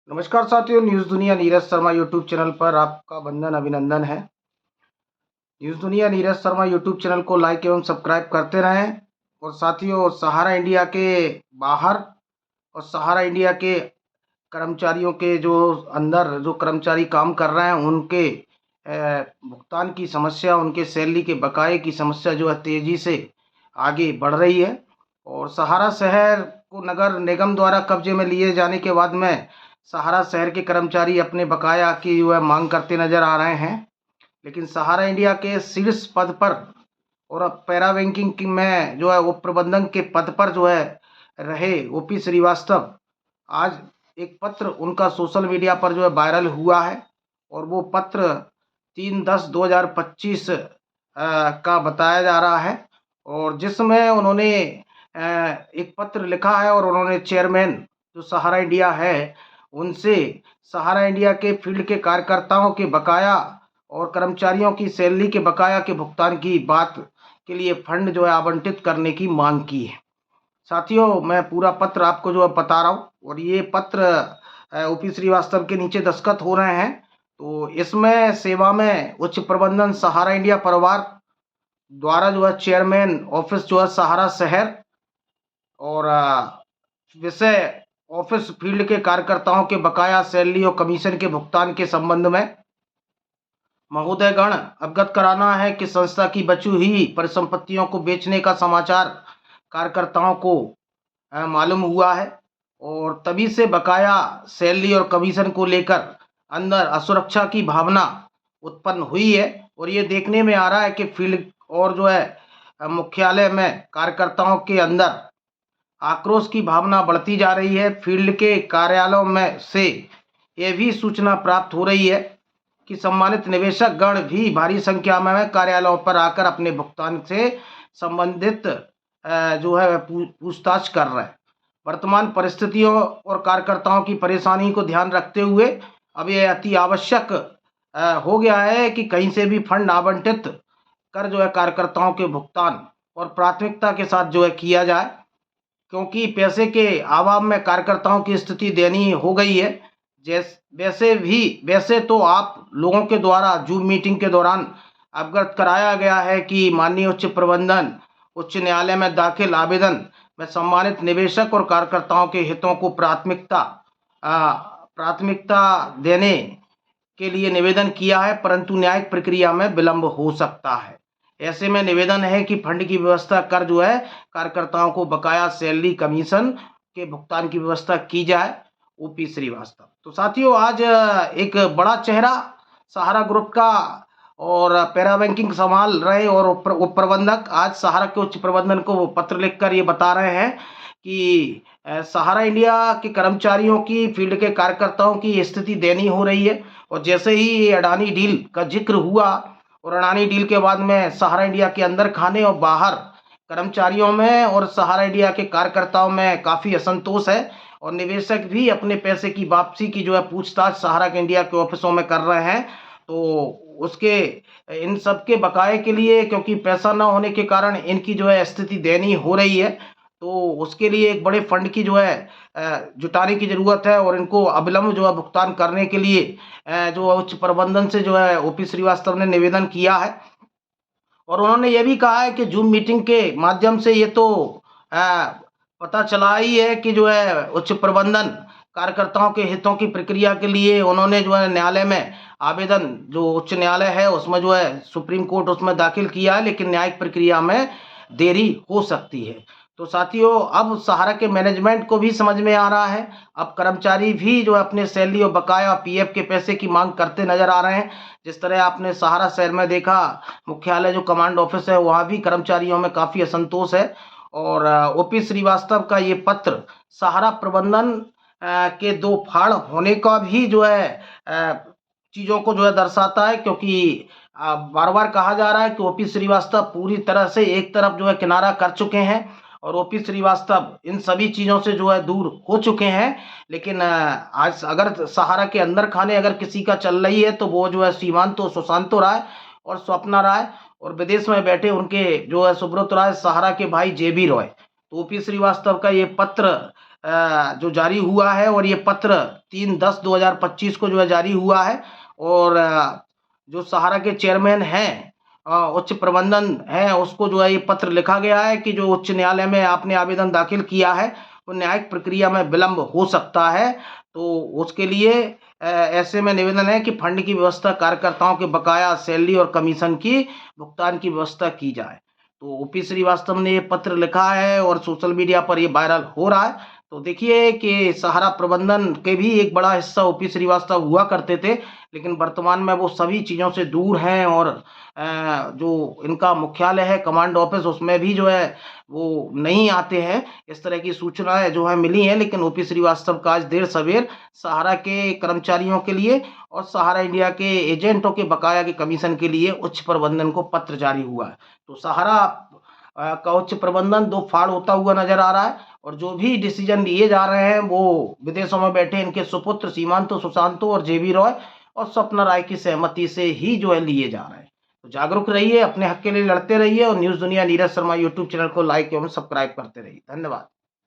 नमस्कार साथियों, न्यूज़ दुनिया नीरज शर्मा यूट्यूब चैनल पर आपका वंदन अभिनंदन है। न्यूज़ दुनिया नीरज शर्मा यूट्यूब चैनल को लाइक एवं सब्सक्राइब करते रहें। और साथियों, सहारा इंडिया के बाहर और सहारा इंडिया के कर्मचारियों के जो अंदर जो कर्मचारी काम कर रहे हैं उनके भुगतान की समस्या, उनके सैलरी के बकाये की समस्या जो है तेज़ी से आगे बढ़ रही है। और सहारा शहर को नगर निगम द्वारा कब्जे में लिए जाने के बाद में सहारा शहर के कर्मचारी अपने बकाया की जो है मांग करते नजर आ रहे हैं। लेकिन सहारा इंडिया के शीर्ष पद पर और अब पैरा बैंकिंग में जो है उप प्रबंधक के पद पर जो है रहे ओपी श्रीवास्तव, आज एक पत्र उनका सोशल मीडिया पर जो है वायरल हुआ है। और वो पत्र 3/10/2025 का बताया जा रहा है। और जिसमें उन्होंने एक पत्र लिखा है और उन्होंने चेयरमैन जो सहारा इंडिया है उनसे सहारा इंडिया के फील्ड के कार्यकर्ताओं के बकाया और कर्मचारियों की सैलरी के बकाया के भुगतान की बात के लिए फंड जो है आवंटित करने की मांग की है। साथियों, मैं पूरा पत्र आपको जो है बता रहा हूँ। और ये पत्र ओपी श्रीवास्तव के नीचे दस्तखत हो रहे हैं। तो इसमें सेवा में उच्च प्रबंधन सहारा इंडिया परिवार द्वारा जो है चेयरमैन ऑफिस जो है सहारा शहर और विषय ऑफिस फील्ड के कार्यकर्ताओं के बकाया सैलरी और कमीशन के भुगतान के संबंध में महोदयगण अवगत कराना है कि संस्था की बची हुई परिसंपत्तियों को बेचने का समाचार कार्यकर्ताओं को मालूम हुआ है। और तभी से बकाया सैलरी और कमीशन को लेकर अंदर असुरक्षा की भावना उत्पन्न हुई है। और ये देखने में आ रहा है कि फील्ड और जो है मुख्यालय में कार्यकर्ताओं के अंदर आक्रोश की भावना बढ़ती जा रही है। फील्ड के कार्यालयों में से यह भी सूचना प्राप्त हो रही है कि सम्मानित निवेशक गण भी भारी संख्या में कार्यालयों पर आकर अपने भुगतान से संबंधित जो है पूछताछ कर रहे हैं। वर्तमान परिस्थितियों और कार्यकर्ताओं की परेशानी को ध्यान रखते हुए अब यह अति आवश्यक हो गया है कि कहीं से भी फंड आवंटित कर जो है कार्यकर्ताओं के भुगतान और प्राथमिकता के साथ जो है किया जाए, क्योंकि पैसे के अभाव में कार्यकर्ताओं की स्थिति दयनीय हो गई है। वैसे तो आप लोगों के द्वारा जूम मीटिंग के दौरान अवगत कराया गया है कि माननीय उच्च न्यायालय में दाखिल आवेदन में सम्मानित निवेशक और कार्यकर्ताओं के हितों को प्राथमिकता देने के लिए निवेदन किया है, परंतु न्यायिक प्रक्रिया में विलंब हो सकता है। ऐसे में निवेदन है कि फंड की व्यवस्था कर जो है कार्यकर्ताओं को बकाया सैलरी कमीशन के भुगतान की व्यवस्था की जाए। ओपी श्रीवास्तव। तो साथियों, आज एक बड़ा चेहरा सहारा ग्रुप का और पैरा बैंकिंग संभाल रहे और उप प्रबंधक आज सहारा के उच्च प्रबंधन को पत्र लिखकर ये बता रहे हैं कि सहारा इंडिया के कर्मचारियों की फील्ड के कार्यकर्ताओं की स्थिति दयनीय हो रही है। और जैसे ही ये अडानी डील का जिक्र हुआ और अडानी डील के बाद में सहारा इंडिया के अंदर खाने और बाहर कर्मचारियों में और सहारा इंडिया के कार्यकर्ताओं में काफ़ी असंतोष है। और निवेशक भी अपने पैसे की वापसी की जो है पूछताछ सहारा के इंडिया के ऑफिसों में कर रहे हैं। तो उसके इन सब के बकाये के लिए, क्योंकि पैसा न होने के कारण इनकी जो है स्थिति दयनीय हो रही है, तो उसके लिए एक बड़े फंड की जो है जुटाने की ज़रूरत है। और इनको अविलंब जो है भुगतान करने के लिए जो उच्च प्रबंधन से जो है ओपी श्रीवास्तव ने निवेदन किया है। और उन्होंने ये भी कहा है कि जूम मीटिंग के माध्यम से ये तो पता चला ही है कि जो है उच्च प्रबंधन कार्यकर्ताओं के हितों की प्रक्रिया के लिए उन्होंने जो है न्यायालय में आवेदन, जो उच्च न्यायालय है उसमें जो है सुप्रीम कोर्ट उसमें दाखिल किया है, लेकिन न्यायिक प्रक्रिया में देरी हो सकती है। तो साथियों, अब सहारा के मैनेजमेंट को भी समझ में आ रहा है। अब कर्मचारी भी जो है अपने सैलरी और बकाया पीएफ के पैसे की मांग करते नजर आ रहे हैं। जिस तरह आपने सहारा शहर में देखा, मुख्यालय जो कमांड ऑफिस है वहाँ भी कर्मचारियों में काफ़ी असंतोष है। और ओपी श्रीवास्तव का ये पत्र सहारा प्रबंधन के दो फाड़ होने का भी जो है चीज़ों को जो है दर्शाता है, क्योंकि बार बार कहा जा रहा है कि ओपी श्रीवास्तव पूरी तरह से एक तरफ जो है किनारा कर चुके हैं और ओपी श्रीवास्तव इन सभी चीज़ों से जो है दूर हो चुके हैं। लेकिन आज अगर सहारा के अंदर खाने अगर किसी का चल रही है तो वो जो है सीमांतो सुशांतो राय और स्वप्ना राय, और विदेश में बैठे उनके जो है सुब्रत राय, सहारा के भाई जेबी रॉय। तो ओपी श्रीवास्तव का ये पत्र जो जारी हुआ है और ये पत्र 3/10/2025 को जो है जारी हुआ है। और जो सहारा के चेयरमैन हैं, उच्च प्रबंधन है, उसको जो है ये पत्र लिखा गया है कि जो उच्च न्यायालय में आपने आवेदन दाखिल किया है, वो न्यायिक प्रक्रिया में विलंब हो सकता है। तो उसके लिए ऐसे में निवेदन है कि फंड की व्यवस्था, कार्यकर्ताओं के बकाया सैलरी और कमीशन की भुगतान की व्यवस्था की जाए। तो ओपी श्रीवास्तव ने ये पत्र लिखा है और सोशल मीडिया पर ये वायरल हो रहा है। तो देखिए कि सहारा प्रबंधन के भी एक बड़ा हिस्सा ओपी श्रीवास्तव हुआ करते थे, लेकिन वर्तमान में वो सभी चीज़ों से दूर हैं और जो इनका मुख्यालय है, कमांड ऑफिस, उसमें भी जो है वो नहीं आते हैं। इस तरह की सूचनाएँ जो है मिली हैं, लेकिन ओपी श्रीवास्तव का आज देर सवेर सहारा के कर्मचारियों के लिए और सहारा इंडिया के एजेंटों के बकाया के कमीशन के लिए उच्च प्रबंधन को पत्र जारी हुआ है। तो सहारा का उच्च प्रबंधन दो फाड़ होता हुआ नजर आ रहा है और जो भी डिसीजन लिए जा रहे हैं वो विदेशों में बैठे इनके सुपुत्र सीमांतो, सुशांतो और जेबी रॉय और स्वप्ना राय की सहमति से ही जो है लिए जा रहे हैं। तो जागरूक रहिए, अपने हक के लिए लड़ते रहिए और न्यूज़ दुनिया नीरज शर्मा यूट्यूब चैनल को लाइक एवं सब्सक्राइब करते रहिए। धन्यवाद।